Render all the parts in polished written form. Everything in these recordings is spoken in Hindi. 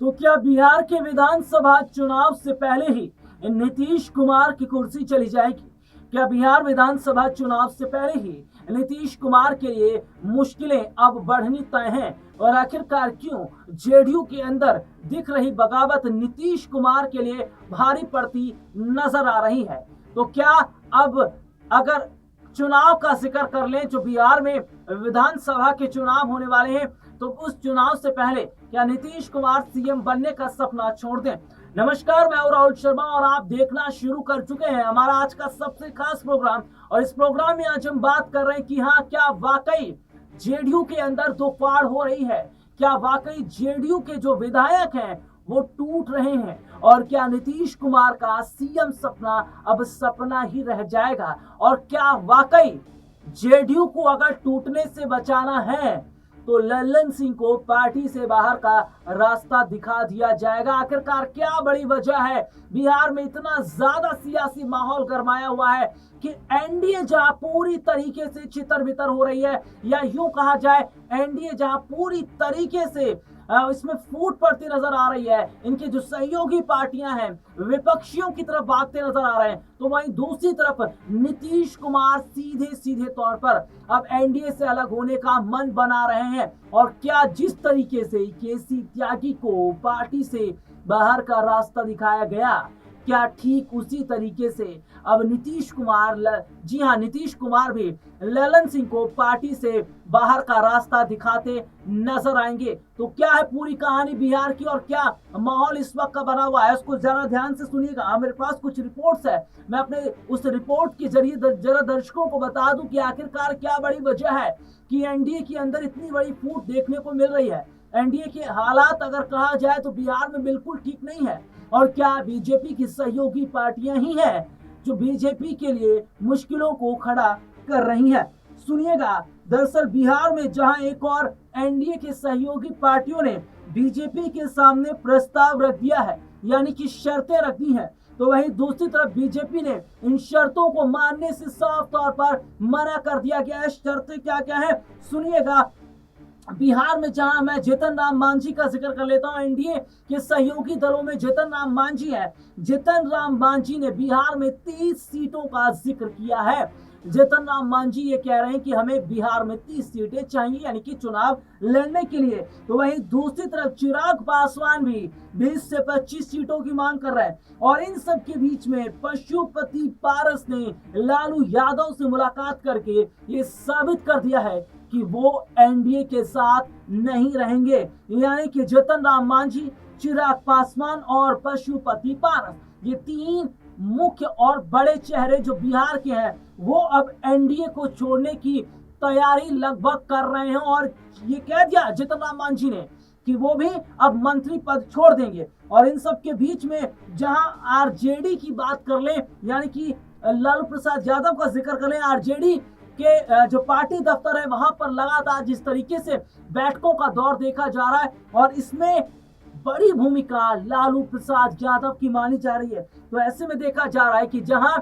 तो क्या बिहार के विधानसभा चुनाव से पहले ही नीतीश कुमार की कुर्सी चली जाएगी? क्या बिहार विधानसभा चुनाव से पहले ही नीतीश कुमार के लिए मुश्किलें अब बढ़नी तय हैं? और आखिरकार क्यों जेडीयू के अंदर दिख रही बगावत नीतीश कुमार के लिए भारी पड़ती नजर आ रही है? तो क्या अब अगर चुनाव का जिक्र कर लें, जो बिहार में विधानसभा के चुनाव होने वाले हैं, तो उस चुनाव से पहले क्या नीतीश कुमार सीएम बनने का सपना छोड़ दें? नमस्कार, मैं हूं राहुल शर्मा और आप देखना शुरू कर चुके हैं हमारा आज का सबसे खास प्रोग्राम। और इस प्रोग्राम में आज हम बात कर रहे हैं कि हाँ, क्या वाकई जेडीयू के अंदर दो फाड़ हो रही है? क्या वाकई जेडीयू के जो विधायक हैं वो टूट रहे हैं? और क्या नीतीश कुमार का सीएम सपना अब सपना ही रह जाएगा? और क्या वाकई जेडीयू को अगर टूटने से बचाना है तो लल्लन सिंह को पार्टी से बाहर का रास्ता दिखा दिया जाएगा? आखिरकार क्या बड़ी वजह है बिहार में इतना ज्यादा सियासी माहौल गरमाया हुआ है कि एनडीए जहां पूरी तरीके से छितर बितर हो रही है, या यूं कहा जाए एनडीए जहां पूरी तरीके से इसमें फूट पड़ती नजर आ रही है, इनके जो सहयोगी पार्टियां हैं विपक्षियों की तरफ भागते नजर आ रहे हैं, तो वहीं दूसरी तरफ नीतीश कुमार सीधे सीधे तौर पर अब एनडीए से अलग होने का मन बना रहे हैं। और क्या जिस तरीके से केसी त्यागी को पार्टी से बाहर का रास्ता दिखाया गया, क्या ठीक उसी तरीके से अब नीतीश कुमार जी हाँ, नीतीश कुमार भी ललन सिंह को पार्टी से बाहर का रास्ता दिखाते नजर आएंगे? तो क्या है पूरी कहानी बिहार की और क्या माहौल इस वक्त का बना हुआ है, उसको जरा ध्यान से सुनिएगा। मेरे पास कुछ रिपोर्ट्स है, मैं अपने उस रिपोर्ट के जरिए जरा दर्शकों को बता दूं कि आखिरकार क्या बड़ी वजह है कि एनडीए के अंदर इतनी बड़ी फूट देखने को मिल रही है। एनडीए के हालात अगर कहा जाए तो बिहार में बिल्कुल ठीक नहीं है। और क्या बीजेपी की सहयोगी पार्टियां ही हैं जो बीजेपी के लिए मुश्किलों को खड़ा कर रही हैं? सुनिएगा, दरअसल बिहार में जहां एक और एनडीए के सहयोगी पार्टियों ने बीजेपी के सामने प्रस्ताव रख दिया है, यानी कि शर्तें रख दी हैं, तो वहीं दूसरी तरफ बीजेपी ने इन शर्तों को मानने से साफ तौर पर मना कर दिया गया है। शर्तें क्या क्या है सुनिएगा। बिहार में जहां मैं जीतन राम मांझी का जिक्र कर लेता हूं, एनडीए के सहयोगी दलों में जीतन राम मांझी है। जीतन राम मांझी ने बिहार में 30 सीटों का जिक्र किया है। जीतन राम मांझी ये कह रहे हैं कि हमें बिहार में 30 सीटें चाहिए, यानी कि चुनाव लड़ने के लिए। तो वहीं दूसरी तरफ चिराग पासवान भी 20 से 25 सीटों की मांग कर रहे हैं। और इन सब के बीच में पशुपति पारस ने लालू यादव से मुलाकात करके ये साबित कर दिया है कि वो एनडीए के साथ नहीं रहेंगे, यानी कि जीतन राम मांझी, चिराग पासवान और पशुपति पारस, ये तीन मुख्य और बड़े चेहरे जो बिहार के हैं वो अब एनडीए को छोड़ने की तैयारी लगभग कर रहे हैं। और ये कह दिया जीतन राम मांझी ने कि वो भी अब मंत्री पद छोड़ देंगे। और इन सब के बीच में जहां आरजेडी की बात कर लें, यानी कि लालू प्रसाद यादव का जिक्र कर लें, आरजेडी के जो पार्टी दफ्तर है वहां पर लगातार जिस तरीके से बैठकों का दौर देखा जा रहा है और इसमें बड़ी भूमिका लालू प्रसाद यादव की मानी जा रही है, तो ऐसे में देखा जा रहा है कि जहां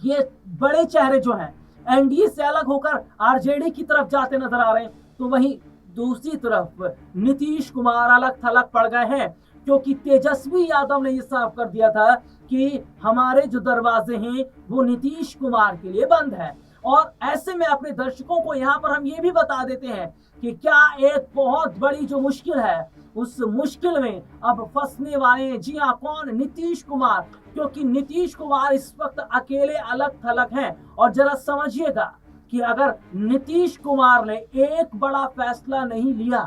ये बड़े चेहरे जो हैं एनडीए से अलग होकर आरजेडी की तरफ जाते नजर आ रहे हैं, तो वहीं दूसरी तरफ नीतीश कुमार अलग थलग पड़ गए हैं, क्योंकि तेजस्वी यादव ने यह साफ कर दिया था कि हमारे जो दरवाजे हैं वो नीतीश कुमार के लिए बंद है। और ऐसे में अपने दर्शकों को यहाँ पर हम ये भी बता देते हैं कि क्या एक बहुत बड़ी जो मुश्किल है, उस मुश्किल में अब फंसने वाले हैं, जी हाँ, कौन? नीतीश कुमार। क्योंकि नीतीश कुमार इस वक्त अकेले अलग थलग हैं। और जरा समझिएगा कि अगर नीतीश कुमार ने एक बड़ा फैसला नहीं लिया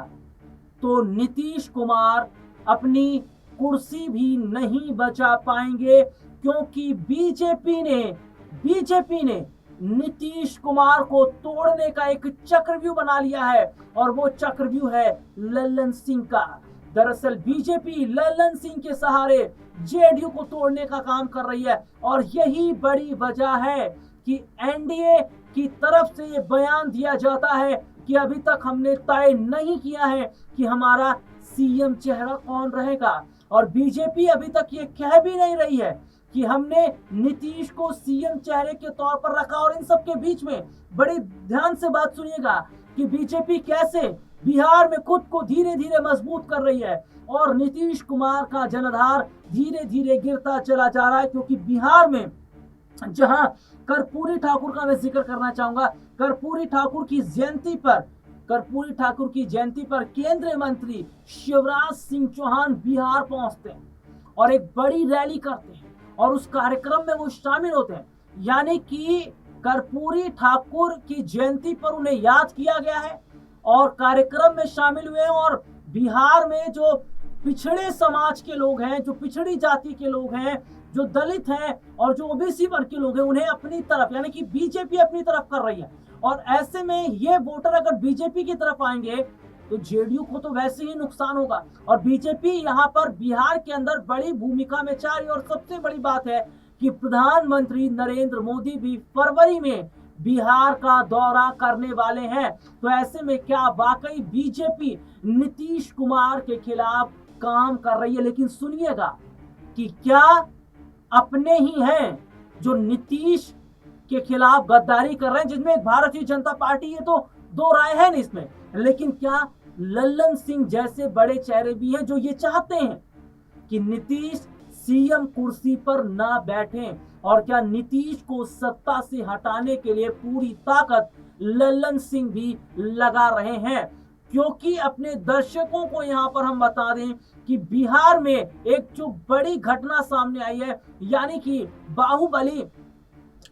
तो नीतीश कुमार अपनी कुर्सी भी नहीं बचा पाएंगे, क्योंकि बीजेपी ने नीतीश कुमार को तोड़ने का एक चक्रव्यूह बना लिया है, और वो चक्रव्यूह है लल्लन सिंह का। दरअसल बीजेपी लल्लन सिंह के सहारे जेडीयू को तोड़ने का काम कर रही है, और यही बड़ी वजह है कि एनडीए की तरफ से ये बयान दिया जाता है कि अभी तक हमने तय नहीं किया है कि हमारा सीएम चेहरा कौन रहेगा। और बीजेपी अभी तक ये कह भी नहीं रही है कि हमने नीतीश को सीएम चेहरे के तौर पर रखा। और इन सब के बीच में बड़ी ध्यान से बात सुनिएगा कि बीजेपी कैसे बिहार में खुद को धीरे धीरे मजबूत कर रही है और नीतीश कुमार का जनाधार धीरे धीरे गिरता चला जा रहा है, क्योंकि बिहार में जहां कर्पूरी ठाकुर का मैं जिक्र करना चाहूंगा, कर्पूरी ठाकुर की जयंती पर केंद्रीय मंत्री शिवराज सिंह चौहान बिहार पहुंचते हैं और एक बड़ी रैली करते हैं और उस कार्यक्रम में वो शामिल होते हैं। यानी कि कर्पूरी ठाकुर की जयंती पर उन्हें याद किया गया है और कार्यक्रम में शामिल हुए हैं। और बिहार में जो पिछड़े समाज के लोग हैं, जो पिछड़ी जाति के लोग हैं, जो दलित हैं और जो ओबीसी वर्ग के लोग हैं, उन्हें अपनी तरफ यानी कि बीजेपी अपनी तरफ कर रही है। और ऐसे में ये वोटर अगर बीजेपी की तरफ आएंगे तो जेडीयू को तो वैसे ही नुकसान होगा और बीजेपी यहाँ पर बिहार के अंदर बड़ी भूमिका में चाह रही है। और सबसे बड़ी बात है कि प्रधानमंत्री नरेंद्र मोदी भी फरवरी में बिहार का दौरा करने वाले हैं। तो ऐसे में क्या वाकई बीजेपी नीतीश कुमार के खिलाफ काम कर रही है? लेकिन सुनिएगा कि क्या अपने ही हैं जो नीतीश के खिलाफ गद्दारी कर रहे हैं, जिसमें भारतीय जनता पार्टी, ये तो दो राय है नहीं इसमें, लेकिन क्या लल्लन सिंह जैसे बड़े चेहरे भी हैं जो ये चाहते हैं कि नीतीश सीएम कुर्सी पर ना बैठें? और क्या नीतीश को सत्ता से हटाने के लिए पूरी ताकत लल्लन सिंह भी लगा रहे हैं? क्योंकि अपने दर्शकों को यहां पर हम बता दें कि बिहार में एक जो बड़ी घटना सामने आई है, यानी कि बाहुबली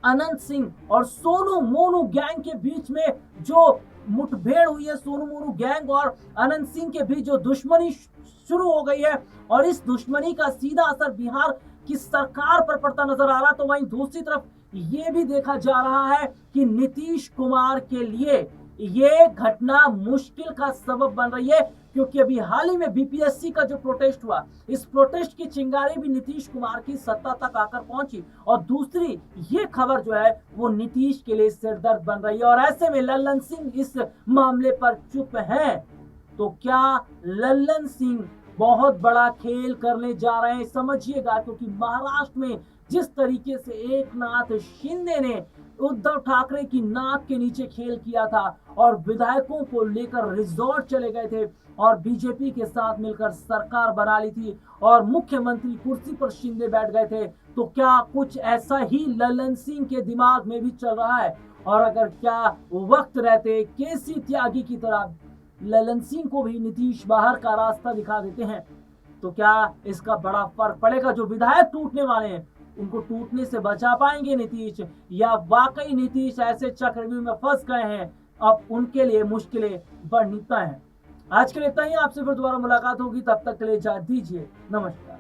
अनंत सिंह और सोनू मोनू गैंग के बीच में जो मुठभेड़ हुई है, सोनू मोनू गैंग और अनंत सिंह के बीच जो दुश्मनी शुरू हो गई है और इस दुश्मनी का सीधा असर बिहार की सरकार पर पड़ता नजर आ रहा। तो वहीं दूसरी तरफ ये भी देखा जा रहा है कि नीतीश कुमार के लिए ये घटना मुश्किल का सबब बन रही है, क्योंकि अभी हाल ही में बीपीएससी का जो प्रोटेस्ट हुआ, इस प्रोटेस्ट की चिंगारी भी नीतीश कुमार की सत्ता तक आकर पहुंची और दूसरी ये खबर जो है वो नीतीश के लिए सिरदर्द बन रही है। और ऐसे में लल्लन सिंह इस मामले पर चुप हैं। तो क्या लल्लन सिंह बहुत बड़ा खेल करने जा रहे हैं? समझिएगा, क्योंकि महाराष्ट्र में जिस तरीके से एकनाथ शिंदे ने उद्धव ठाकरे की नाक के नीचे खेल किया था और विधायकों को लेकर रिजॉर्ट चले गए थे और बीजेपी के साथ मिलकर सरकार बना ली थी और मुख्यमंत्री कुर्सी पर शिंदे बैठ गए थे, तो क्या कुछ ऐसा ही लल्लन सिंह के दिमाग में भी चल रहा है? और अगर क्या वक्त रहते केसी त्यागी की तरह लल्लन सिंह को भी नीतीश बाहर का रास्ता दिखा देते हैं, तो क्या इसका बड़ा फर्क पड़ेगा? जो विधायक टूटने वाले हैं उनको टूटने से बचा पाएंगे नीतीश, या वाकई नीतीश ऐसे चक्रव्यूह में फंस गए हैं अब उनके लिए मुश्किलें बढ़नी तय हैं? आज के लिए इतना ही। आपसे फिर दोबारा मुलाकात होगी, तब तक के लिए इजाजत दीजिए। नमस्कार।